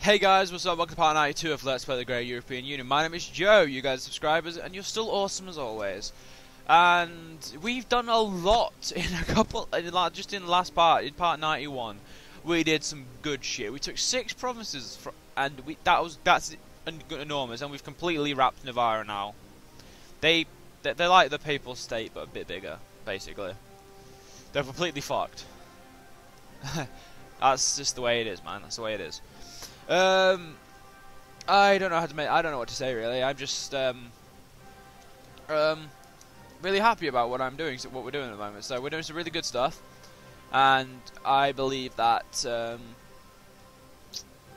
Hey guys, what's up? Welcome to part 92 of Let's Play the Great European Union. My name is Joe, you guys are subscribers, and you're still awesome as always. And we've done a lot in just in the last part, in part 91. We did some good shit. We took 6 provinces, and that's enormous, and we've completely wrapped Navarra now. They're like the Papal State, but a bit bigger, basically. They're completely fucked. That's just the way it is, man. That's the way it is. I don't know what to say really. I'm just really happy about what I'm doing, what we're doing at the moment. So we're doing some really good stuff, and I believe that well,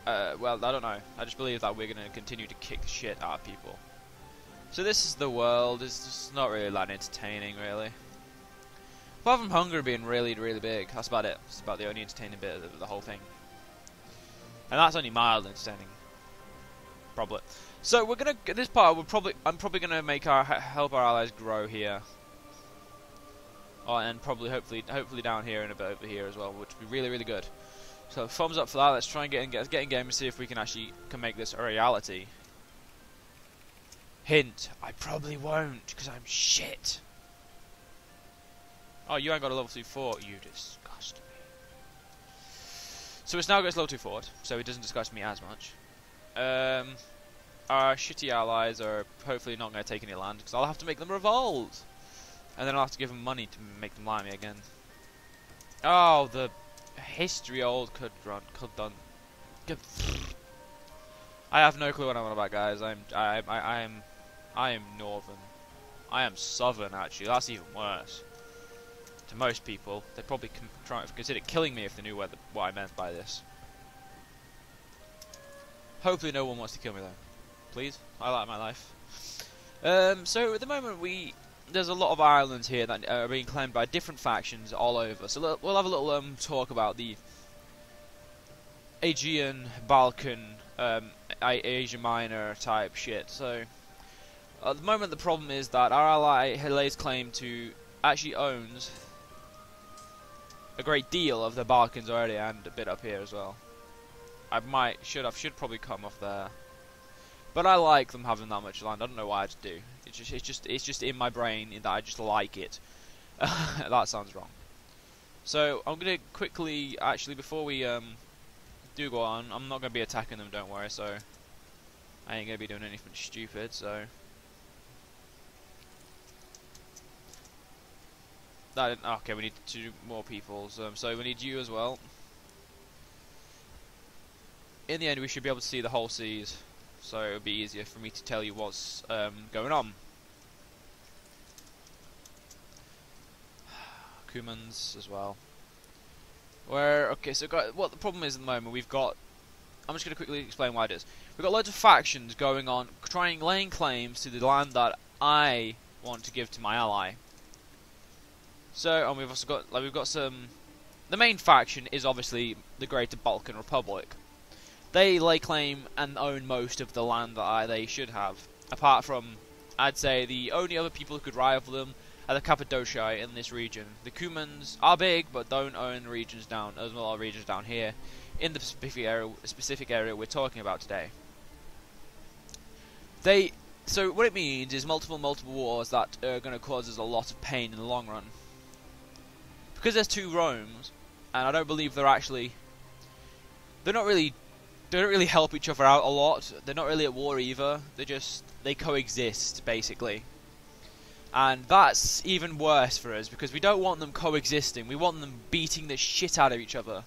I don't know. I just believe that we're gonna continue to kick the shit out of people. So this is the world. It's just not really that entertaining, really. Apart from Hungary being really, really big, that's about it. It's about the only entertaining bit of the whole thing. And that's only mildly entertaining, probably. So we're gonna this part. I'm probably gonna make help our allies grow here. Oh, and hopefully down here and a bit over here as well, which would be really, really good. So thumbs up for that. Let's try and get in game and see if we can make this a reality. Hint: I probably won't because I'm shit. Oh, you ain't got a level 2 fort. You disgust me. So it's now got its level 2 fort, so it doesn't disgust me as much. Our shitty allies are hopefully not going to take any land, because I'll have to make them revolt. And then I'll have to give them money to make them lie me again. Oh, the history old could done. I have no clue what I'm on about, guys. I am northern. I am southern, actually. That's even worse. To most people, they'd probably consider killing me if they knew what I meant by this. Hopefully no one wants to kill me though. Please, I like my life. So at the moment there's a lot of islands here that are being claimed by different factions all over. So we'll have a little talk about the Aegean, Balkan, Asia Minor type shit. So at the moment the problem is that our ally lays claim to actually owns a great deal of the Balkans already, and a bit up here as well. I should probably come off there, but I like them having that much land. I don't know why I just do. It's just in my brain that I just like it. That sounds wrong. So I'm gonna quickly, actually, before we do go on, I'm not gonna be attacking them. Don't worry. So I ain't gonna be doing anything stupid. So. Okay, we need 2 more people, so we need you as well. In the end, we should be able to see the whole seas, so it'll be easier for me to tell you what's going on. Cumans as well. Okay, so what the problem is at the moment, I'm just going to quickly explain why it is. We've got loads of factions going on, laying claims to the land that I want to give to my ally. So, and we've also got some. The main faction is obviously the Greater Balkan Republic. They lay claim and own most of the land that they should have. Apart from, I'd say, the only other people who could rival them are the Cappadocia in this region. The Cumans are big, but don't own regions down. There's a lot of regions down here in the specific area we're talking about today. So what it means is multiple wars that are going to cause us a lot of pain in the long run. Because there's 2 Romes, and I don't believe they don't really help each other out a lot. They're not really at war either. They coexist basically, and that's even worse for us because we don't want them coexisting. We want them beating the shit out of each other,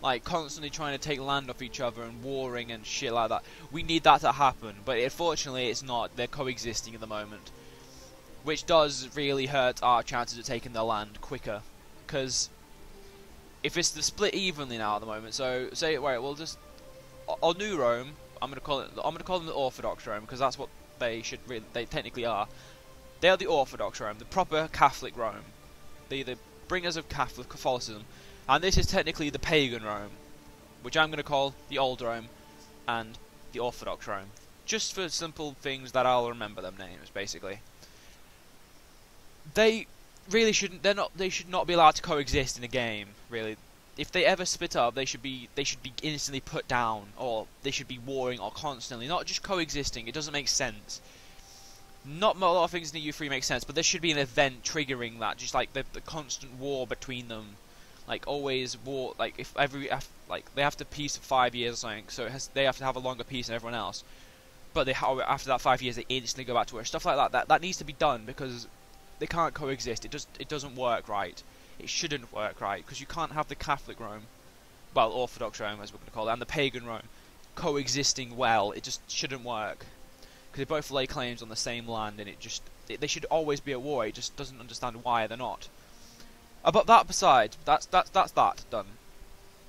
like constantly trying to take land off each other and warring and shit like that. We need that to happen, but unfortunately it's not. They're coexisting at the moment, which does really hurt our chances of taking their land quicker. Because if it's split evenly now at the moment, so we'll just on New Rome. I'm gonna call them the Orthodox Rome because that's what they technically are. They are the Orthodox Rome, the proper Catholic Rome, the bringers of Catholicism, and this is technically the pagan Rome, which I'm gonna call the Old Rome and the Orthodox Rome, just for simple things that I'll remember them names basically. They really shouldn't. They should not be allowed to coexist in a game. Really, if they ever split up, they should be instantly put down, or they should be warring or constantly, not just coexisting. It doesn't make sense. Not a lot of things in the U3 make sense, but there should be an event triggering that, just like the constant war between them, like always war. Like if like they have to peace for 5 years or something, so they have to have a longer peace than everyone else. But after that 5 years, they instantly go back to war. Stuff like that. That needs to be done because they can't coexist. It doesn't work right. It shouldn't work right, because you can't have the Catholic Rome, well, Orthodox Rome as we're going to call it, and the pagan Rome coexisting well. It just shouldn't work, because they both lay claims on the same land, and they should always be at war. It just doesn't understand why they're not. But that aside, that's that done.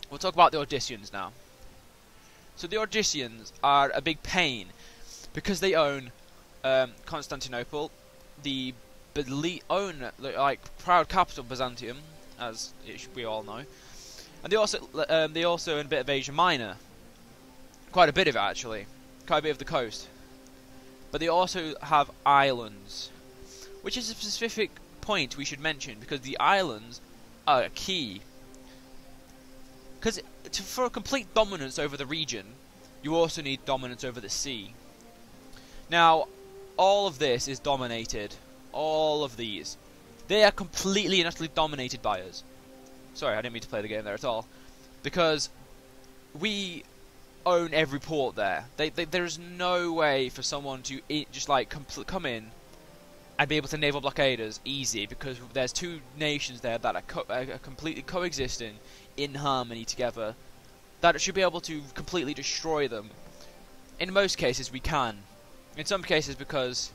We'll talk about the Odysseans now. So the Odysseans are a big pain because they own Constantinople, the like proud capital of Byzantium, as we all know, and they also own a bit of Asia Minor, quite a bit of it actually, quite a bit of the coast. But they also have islands, which is a specific point we should mention, because the islands are key. Because for a complete dominance over the region, you also need dominance over the sea. Now, all of this is dominated. All of these, they are completely and utterly dominated by us. Sorry, I didn't mean to play the game there at all, because we own every port there. There is no way for someone to just like come in and be able to naval blockade us easy, because there's two nations there that are completely coexisting in harmony together, that it should be able to completely destroy them. In most cases we can. In some cases, because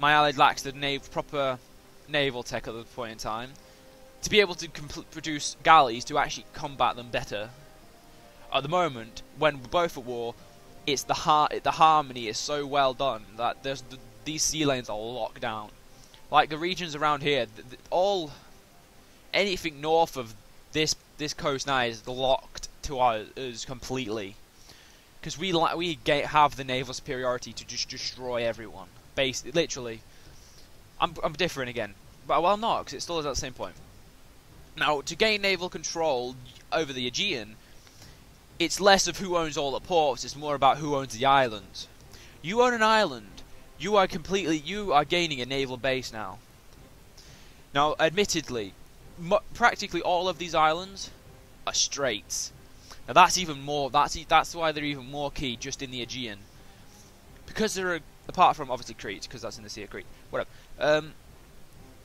my ally lacks the proper naval tech at the point in time to be able to produce galleys to actually combat them better. At the moment, when we're both at war, it's the harmony is so well done that these sea lanes are locked down. Like the regions around here, anything north of this coast now is locked to us completely, because we have the naval superiority to just destroy everyone. Literally, I'm different again, but well, not, because it still is at the same point. Now, to gain naval control over the Aegean, it's less of who owns all the ports; it's more about who owns the islands. You own an island, you are gaining a naval base now. Now, admittedly, practically all of these islands are straits. Now, that's even more. That's why they're even more key, just in the Aegean, because they're apart from obviously Crete, because that's in the Sea of Crete, whatever.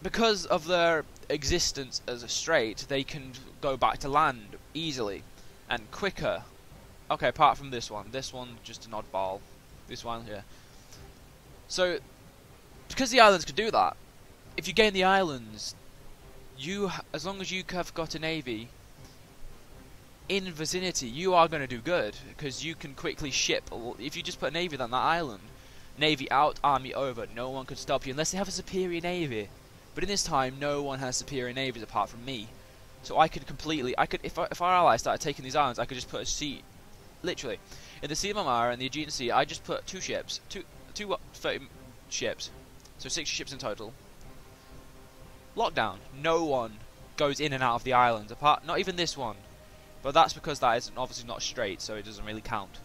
Because of their existence as a strait, they can go back to land easily and quicker. Okay, apart from this one just an oddball. This one, yeah. So, because the islands could do that, if you gain the islands, as long as you have got a navy in vicinity, you are going to do good, because you can quickly ship. If you just put a navy on that island, navy out, army over, no one could stop you unless they have a superior navy. But in this time, no one has superior navies apart from me. So if our allies started taking these islands, I could just put a sea, literally, in the Sea of Marmara and the Aegean Sea. I just put two 30 ships, so 60 ships in total. Lockdown. No one goes in and out of the islands, not even this one. But that's because that is obviously not straight, so it doesn't really count.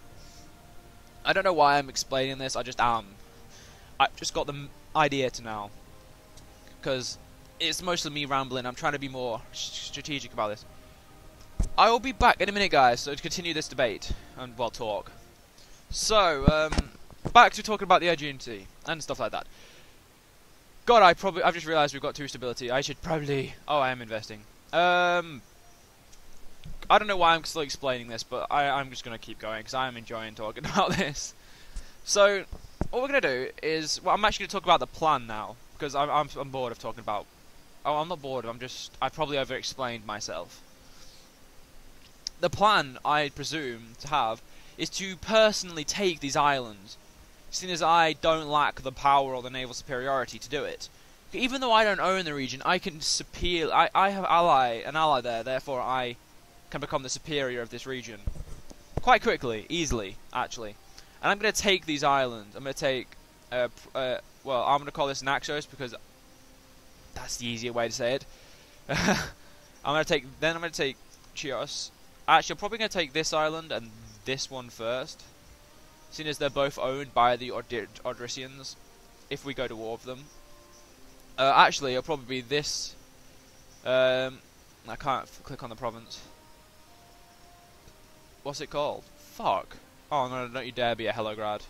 I don't know why I'm explaining this, I just am. I've just got the idea to now, because it's mostly me rambling. I'm trying to be more strategic about this. I will be back in a minute, guys, so to continue this debate, and, well, talk. So, back to talking about the Aegean Sea, and stuff like that. God, I've just realised we've got 2 stability. I should probably... Oh, I am investing. I don't know why I'm still explaining this, but I'm just going to keep going, because I'm enjoying talking about this. So, what we're going to do is... Well, I'm actually going to talk about the plan now, because I'm bored of talking about... Oh, I'm not bored, I've probably over-explained myself. The plan, I presume, to have, is to personally take these islands, seeing as I don't lack the power or the naval superiority to do it. Even though I don't own the region, I can I have an ally there, therefore I can become the superior of this region. Quite quickly, easily, actually. And I'm going to take these islands. I'm going to take, well, I'm going to call this Naxos, because that's the easier way to say it. I'm going to take Chios. Actually, I'm probably going to take this island and this one first, seeing as they're both owned by the Odrysians, if we go to war with them. Actually, it'll probably be this. I can't click on the province. What's it called? Fuck. Oh no, don't you dare be a Helograd.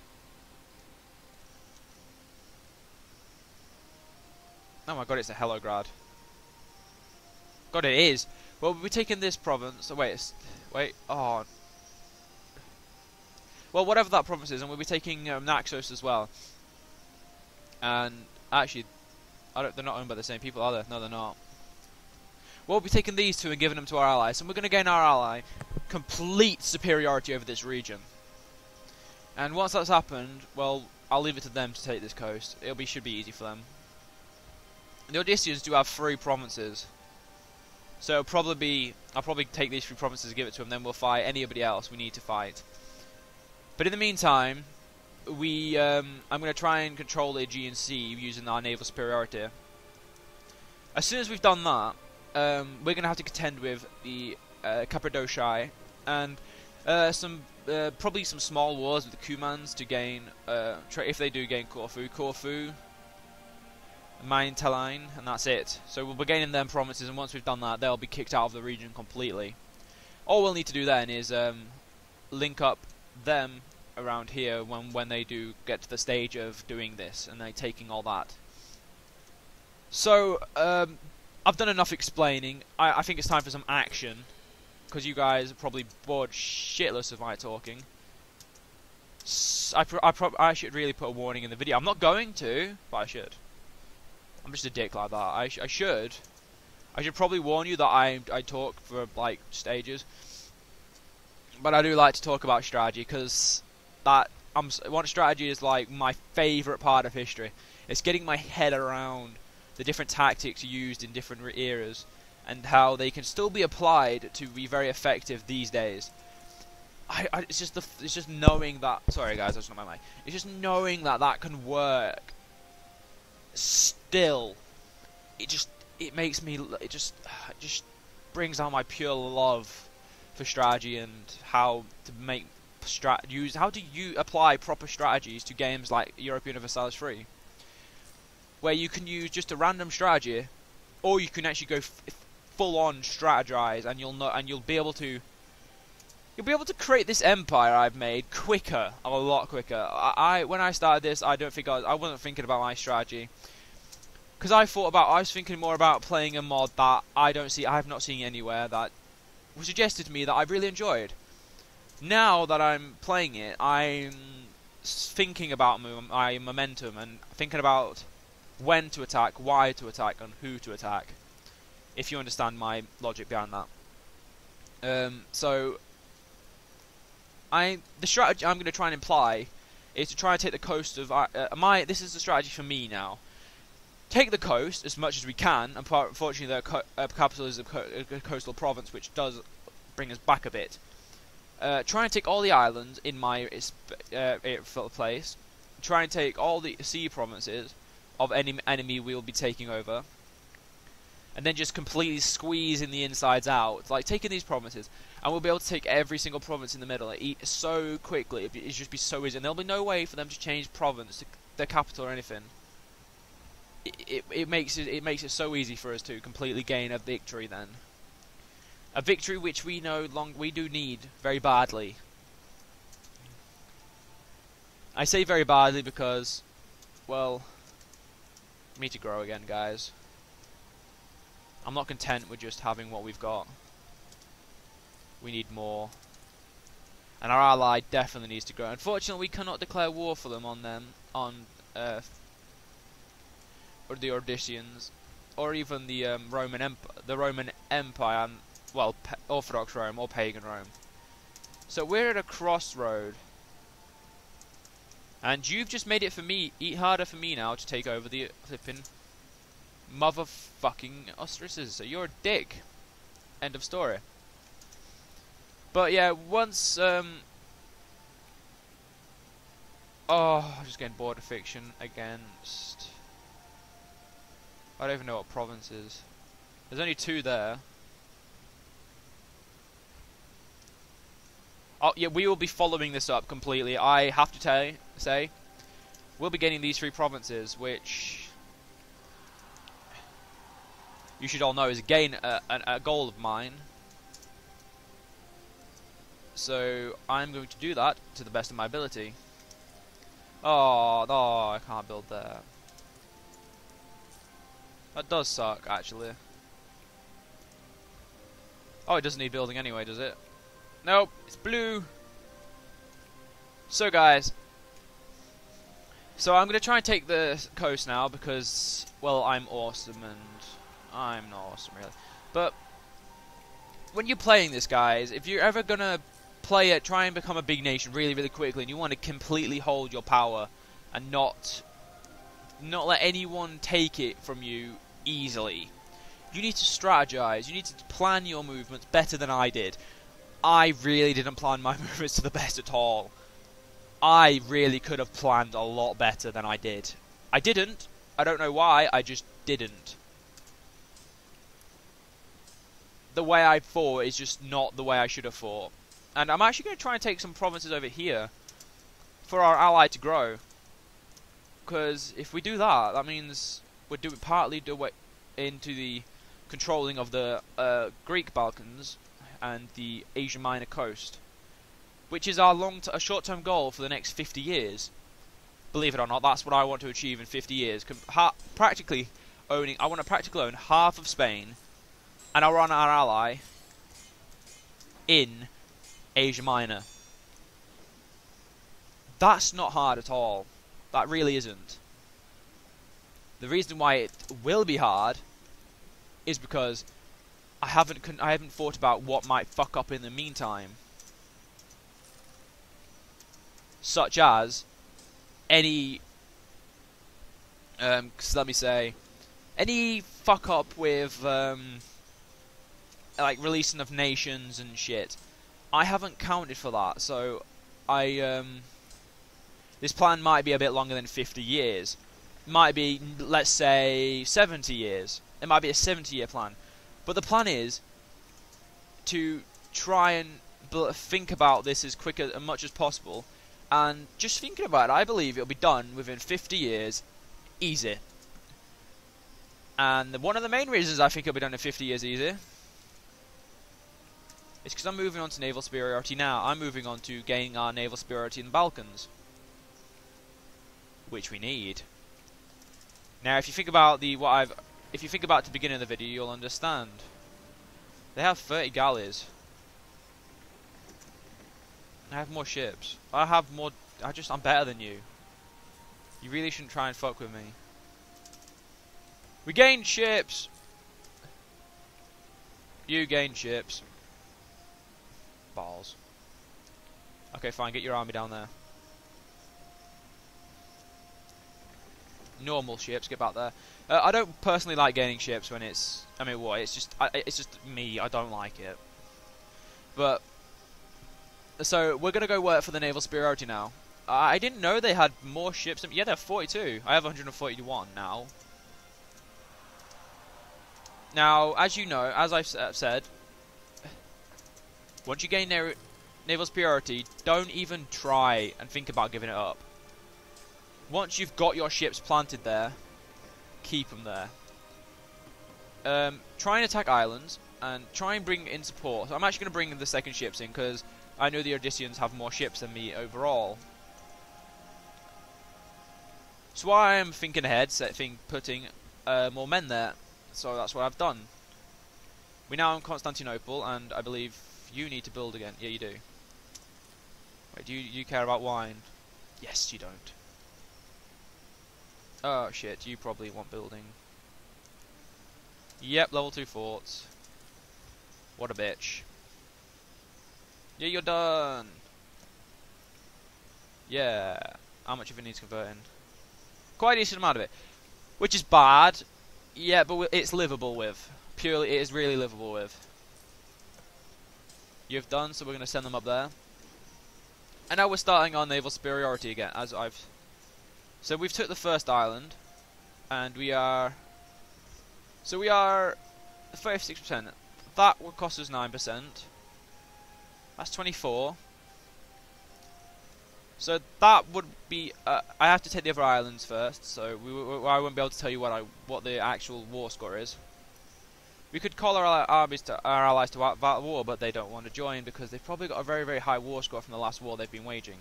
Oh my god, it's a Helograd. God, it is. Well, we're taking this province. Oh, wait. Oh. Well, whatever that province is, and we'll be taking Naxos as well. And actually, they're not owned by the same people, are they? No, they're not. We'll be taking these two and giving them to our allies, and we're going to gain our ally complete superiority over this region. And once that's happened, well, I'll leave it to them to take this coast. Should be easy for them. The Odysseans do have 3 provinces, so I'll probably take these 3 provinces and give it to them. Then we'll fight anybody else we need to fight. But in the meantime, I'm going to try and control the Aegean Sea using our naval superiority. As soon as we've done that, we're going to have to contend with the Cappadocia and probably some small wars with the Cumans to gain, if they do gain Corfu, Maintaline, and that's it. So we'll be gaining them provinces, and once we've done that, they'll be kicked out of the region completely. All we'll need to do then is link up them around here when they do get to the stage of doing this, and they're taking all that. So, I've done enough explaining. I think it's time for some action, because you guys are probably bored shitless of my talking. I should really put a warning in the video. I'm not going to, but I should. I'm just a dick like that. I should probably warn you that I talk for like stages, but I do like to talk about strategy because strategy is like my favourite part of history. It's getting my head around the different tactics used in different eras and how they can still be applied to be very effective these days. It's just knowing that. Sorry guys, that's not my mic. It's just knowing that can work. Still, it just brings out my pure love for strategy and how to make how do you apply proper strategies to games like Europa Universalis 3, where you can use just a random strategy, or you can actually go full on strategize, and you'll be able to create this empire I've made a lot quicker. When I started this, I wasn't thinking about my strategy, because I was thinking more about playing a mod that I have not seen anywhere that was suggested to me that I really enjoyed. Now that I'm playing it, I'm thinking about my momentum and thinking about when to attack, why to attack, and who to attack. If you understand my logic behind that. So the strategy I'm going to try and imply is to try and take the coast of this is the strategy for me now. Take the coast as much as we can. Unfortunately, the capital is a coastal province, which does bring us back a bit. Try and take all the islands in my place. Try and take all the sea provinces of any enemy we will be taking over. And then just completely squeeze in the insides out. Like taking these provinces, and we'll be able to take every single province in the middle. So quickly, it'll just be so easy, and there'll be no way for them to change province to their capital or anything. It makes it so easy for us to completely gain a victory then. A victory which we do need very badly. I say very badly because, well, we need to grow again, guys. I'm not content with just having what we've got. We need more. And our ally definitely needs to grow. Unfortunately, we cannot declare war for them on or the Odysseans, or even the Roman Empire, and well, Orthodox Rome or pagan Rome. So we're at a crossroad, and you've just made it harder for me now to take over the flipping motherfucking ostriches. So you're a dick. End of story. But yeah, once just getting bored of fiction against. I don't even know what province is. There's only 2 there. Oh yeah, we will be following this up completely. I have to say, we'll be getting these 3 provinces, which you should all know is again a goal of mine. So I'm going to do that to the best of my ability. Oh, no, I can't build there. That does suck, actually. Oh, it doesn't need building anyway, does it? Nope, it's blue. So, guys. So, I'm going to try and take the coast now because, well, I'm awesome and I'm not awesome, really. But when you're playing this, guys, if you're ever going to play it, try and become a big nation really, really quickly, and you want to completely hold your power and not let anyone take it from you easily, you need to strategize. You need to plan your movements better than I did. I really didn't plan my movements to the best at all. I really could have planned a lot better than I did. I didn't. I don't know why, I just didn't. The way I fought is just not the way I should have fought. And I'm actually going to try and take some provinces over here for our ally to grow. Because if we do that, that means we're partly into the controlling of the Greek Balkans and the Asia Minor coast, which is our short-term goal for the next 50 years. Believe it or not, that's what I want to achieve in 50 years. I want to practically own half of Spain, and I'll run our ally in Asia Minor. That's not hard at all. That really isn't. The reason why it will be hard is because I haven't thought about what might fuck up in the meantime, such as any any fuck up with like releasing of nations and shit. I haven't counted for that, so this plan might be a bit longer than 50 years. It might be, let's say, 70 years. It might be a 70-year plan. But the plan is to try and think about this as much as possible. And just thinking about it, I believe it'll be done within 50 years, easy. And one of the main reasons I think it'll be done in 50 years easy is because I'm moving on to naval superiority now. I'm moving on to gaining our naval superiority in the Balkans, which we need. Now, if you think about the beginning of the video, you'll understand. They have 30 galleys. I have more ships. I'm better than you. You really shouldn't try and fuck with me. We gained ships. You gained ships. Balls. Okay, fine. Get your army down there. Normal ships, get back there. I don't personally like gaining ships when it's... I mean, what? It's just me. I don't like it. But... So, we're going to go work for the naval superiority now. I didn't know they had more ships. Yeah, they have 42. I have 141 now. Now, as you know, as I've said, once you gain naval superiority, don't even try and think about giving it up. Once you've got your ships planted there, keep them there. Try and attack islands, and try and bring in support. So I'm actually going to bring the second ships in, because I know the Odysseans have more ships than me overall. So I am thinking ahead, putting more men there. So that's what I've done. We're now in Constantinople, and I believe you need to build again. Yeah, you do. Wait, do you care about wine? Yes, you don't. Oh shit, you probably want building. Yep, level 2 forts. What a bitch. Yeah, you're done! Yeah. How much of it needs converting? Quite a decent amount of it. Which is bad. Yeah, but it's livable with. Purely, it is really livable with. You've done, so we're going to send them up there. And now we're starting our naval superiority again, as I've... So we've took the first island, and we are 36%. That will cost us 9%. That's 24. So that would be. I have to take the other islands first, so I won't be able to tell you what the actual war score is. We could call our allies to that war, but they don't want to join because they've probably got a very, very high war score from the last war they've been waging.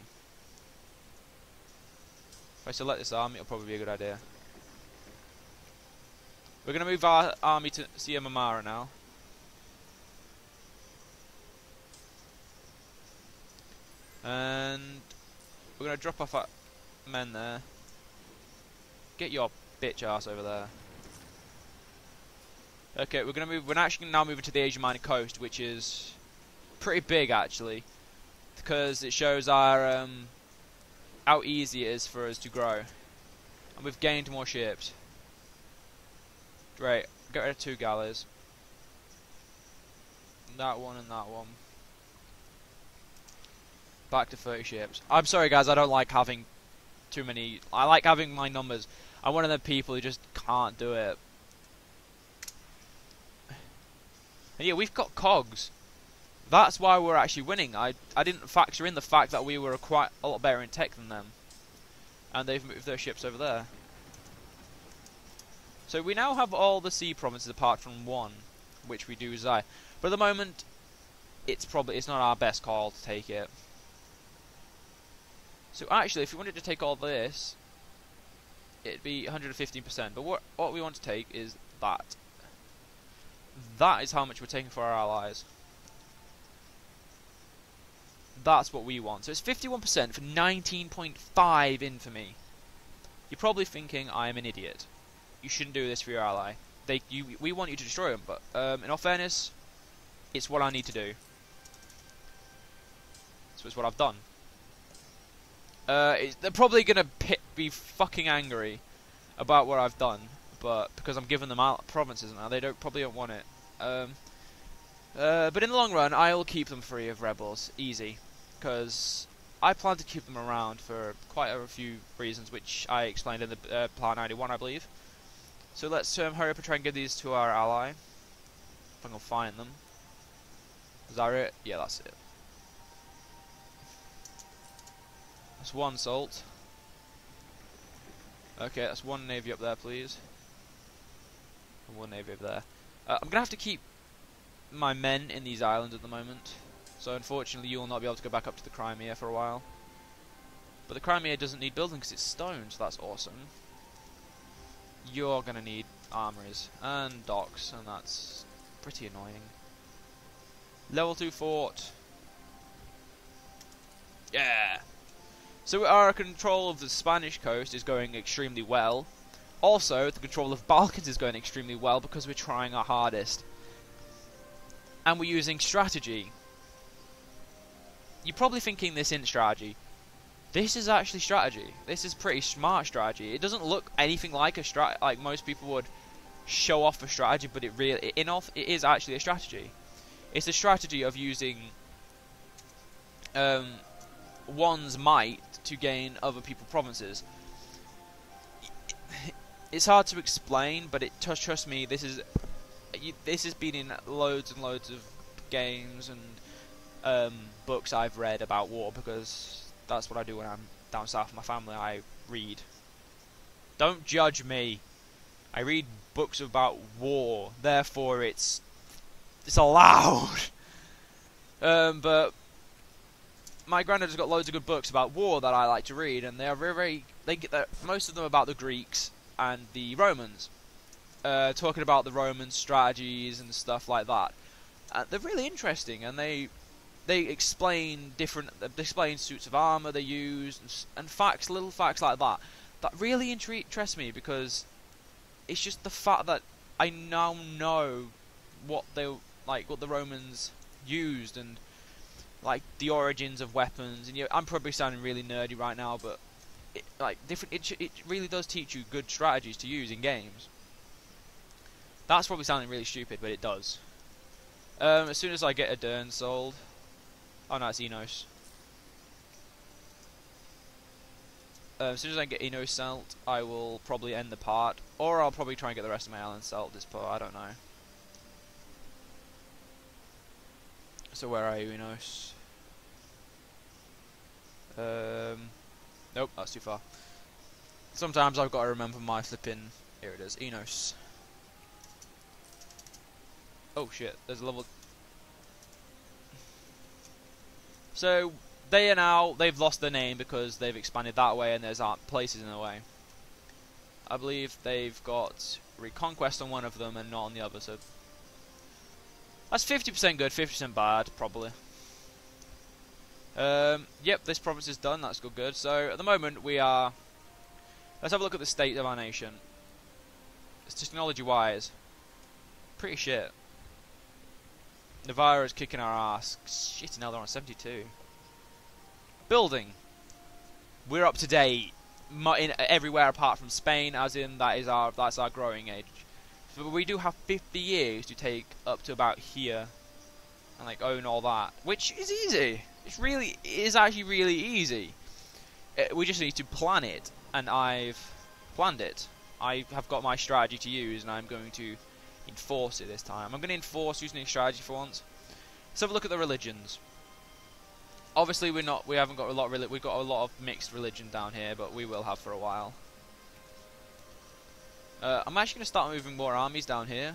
If I select this army, it'll probably be a good idea. We're going to move our army to Sierra Mamara now. And we're going to drop off our men there. Get your bitch ass over there. Okay, we're actually now moving to the Asian Minor Coast, which is pretty big actually, because it shows our how easy it is for us to grow, and we've gained more ships. Great, get rid of 2 galleys. That one and that one. Back to 30 ships. I'm sorry guys, I don't like having too many. I like having my numbers. I'm one of the people who just can't do it. And yeah, we've got cogs. That's why we're actually winning. I didn't factor in the fact that we were quite a lot better in tech than them. And they've moved their ships over there. So we now have all the sea provinces apart from one, which we do reside. But at the moment, it's not our best call to take it. So actually, if we wanted to take all this, it'd be 115%. But what we want to take is that. That is how much we're taking for our allies. That's what we want. So it's 51% for 19.5 infamy. You're probably thinking I am an idiot. You shouldn't do this for your ally. We want you to destroy them, but in all fairness, it's what I need to do. So it's what I've done. They're probably gonna be fucking angry about what I've done, but because I'm giving them out provinces now, they probably don't want it. But in the long run, I'll keep them free of rebels, easy, because I plan to keep them around for quite a few reasons, which I explained in the Plan 91, I believe. So let's hurry up and try and give these to our ally. If I can find them. Is that it? Yeah, that's it. That's 1 salt. Okay, that's 1 navy up there, please. And 1 navy over there. I'm going to have to keep my men in these islands at the moment. So unfortunately you will not be able to go back up to the Crimea for a while. But the Crimea doesn't need building because it's stone, so that's awesome. You're going to need armories and docks, and that's pretty annoying. Level 2 fort. Yeah! So our control of the Spanish coast is going extremely well. Also, the control of Balkans is going extremely well because we're trying our hardest. And we're using strategy. You're probably thinking this isn't strategy. This is actually strategy. This is pretty smart strategy. It doesn't look anything like a like most people would show off a strategy, but it is actually a strategy. It's a strategy of using one's might to gain other people's provinces. It's hard to explain, but trust me, this has been in loads and loads of games and books I've read about war, because that's what I do when I'm down south with my family. I read. Don't judge me. I read books about war, therefore it's allowed. But my granddad's got loads of good books about war that I like to read, and they are most of them about the Greeks and the Romans, talking about the Roman strategies and stuff like that. They're really interesting, and they explain suits of armor they use and little facts like that really interest me, because it's just the fact that I now know what the Romans used, and like the origins of weapons. And I'm probably sounding really nerdy right now, but it really does teach you good strategies to use in games. That's probably sounding really stupid, but it does. As soon as I get a Dern sold. Oh no, it's Enos. As soon as I get Enos sold, I will probably end the part, or I'll probably try and get the rest of my island sold this part. I don't know. So where are you, Enos? that's too far. Sometimes I've got to remember my flipping... Here it is, Enos. Oh shit, there's a level... So, they've lost their name because they've expanded that way and there's places in the way. I believe they've got Reconquest on one of them and not on the other, so... That's 50% good, 50% bad, probably. Yep, this province is done, that's good. So, at the moment, we are... Let's have a look at the state of our nation. It's technology-wise. Pretty shit. Navarra is kicking our ass. Shit, now they're on 72. Building. We're up to date. Everywhere apart from Spain, as in that's our growing age. But we do have 50 years to take up to about here. And like own all that. Which is easy. It is actually really easy. We just need to plan it. And I've planned it. I have got my strategy to use, and I'm going to enforce it this time. I'm going to enforce using a strategy for once. Let's have a look at the religions. Obviously, we've got a lot of mixed religion down here, but we will have for a while. I'm actually going to start moving more armies down here,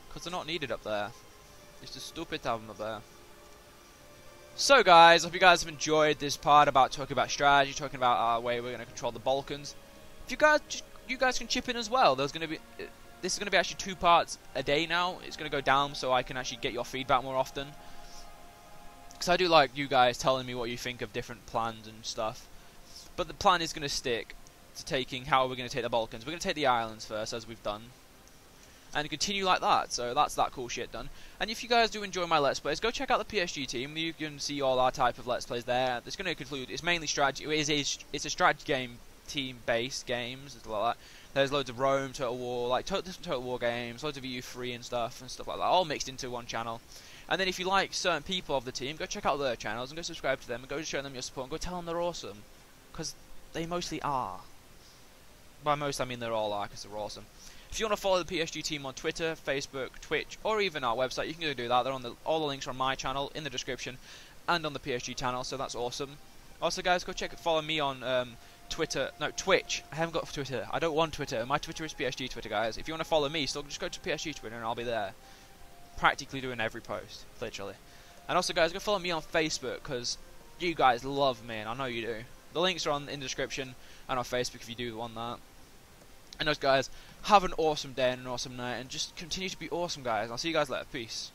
because they're not needed up there. It's just stupid to have them up there. So guys, I hope you guys have enjoyed this part about talking about strategy, talking about our way we're going to control the Balkans. If you guys can chip in as well. This is going to be actually 2 parts a day now. It's going to go down so I can actually get your feedback more often. Because I do like you guys telling me what you think of different plans and stuff. But the plan is going to stick to how we're going to take the Balkans. We're going to take the islands first, as we've done. And continue like that, so that's that cool shit done. And if you guys do enjoy my Let's Plays, go check out the PSG team. You can see all our type of Let's Plays there. It's going to conclude, it's mainly strategy, it's a strategy game, team-based games, and stuff like that. There's loads of Rome, Total War, like different Total War games, loads of EU3 and stuff like that, all mixed into one channel. And then if you like certain people of the team, go check out their channels and go subscribe to them and go show them your support and go tell them they're awesome. Because they mostly are. By most I mean they're all are, because they're awesome. If you want to follow the PSG team on Twitter, Facebook, Twitch, or even our website, you can go do that. They're on all the links are on my channel, in the description, and on the PSG channel, so that's awesome. Also, guys, go follow me on Twitch. I haven't got Twitter. I don't want Twitter. My Twitter is PSG Twitter, guys. If you want to follow me, still just go to PSG Twitter, and I'll be there. Practically doing every post, literally. And also, guys, go follow me on Facebook, because you guys love me, and I know you do. The links are in the description, and on Facebook if you do want that. And those guys, have an awesome day and an awesome night, and just continue to be awesome, guys. I'll see you guys later. Peace.